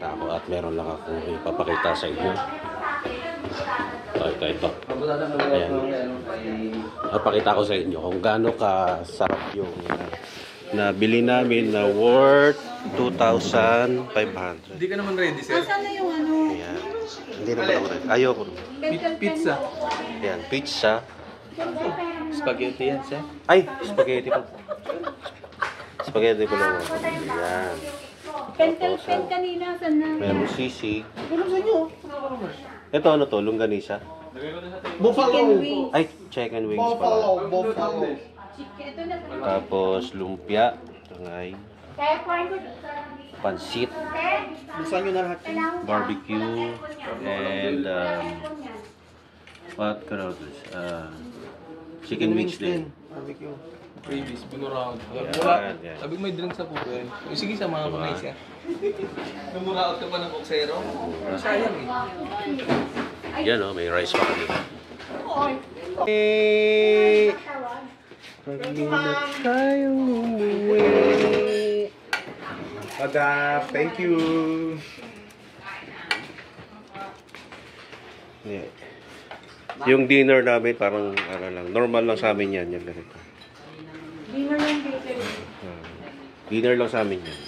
nagsasalita ako at meron lang akong ipapakita sa inyo. Ito. Ayan. Papakita ko sa inyo kung gaano kasarap yung nabili namin na worth 2,500. Hindi ka naman ready, sir. Nasaan na yung ano? Ayan. Hindi naman ako ready. Ayoko. Pizza. Ayan, pizza. Spaghetti yan, sir. Ay, spaghetti pa. Spaghetti pa lang. Ayan. Pen kanina, saan na? Meron sisig. Ano sa inyo? Ito ano to? Longganisa? Chicken wings. Ay, chicken wings pala. Buffalo. Ito na. Tapos lumpia. Tangay. Pansit. Gusto nyo na lahat yun? Barbecue. And what else? Chicken wings din. Barbecue. Previous, binuraot. Yan, yan. Sabi ko may drink sa puto eh. Sige, sa mga kamay siya. Namuraot ka pa ng koksero? Sayang eh. Yan o, may rice pa kami. Pag-hindi na tayong umuwi. Agap, thank you. Yeah. Yung dinner namin parang ano lang, normal lang sa amin yan. Yan ganito. Dinner lang dito. Dinner lang sa amin yan.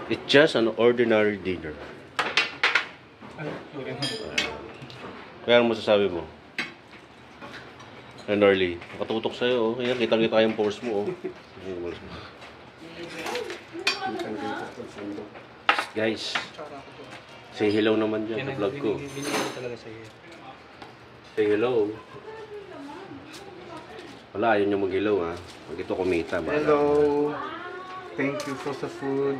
It's just an ordinary dinner. Kaya ano masasabi mo? And early, nakatutok sa'yo. Oh. Kaya kitang-kita yung pores mo. Oh. Guys, say hello naman dyan sa vlog ko. Binigyan ko talaga sa'yo. Say hello. Wala, ayun yung mag-hello ha. Pag ito kumita. Hello. Thank you for the food.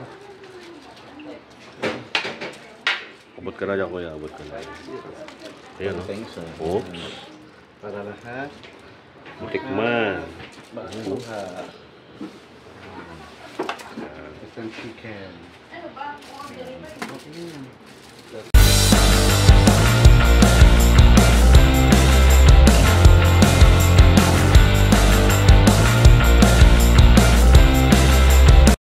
Abot ka na dyan kuya, abot ka na. Ayan o. Oops. Para lahat. Tikman. Makuha. Isang chicken. Okay.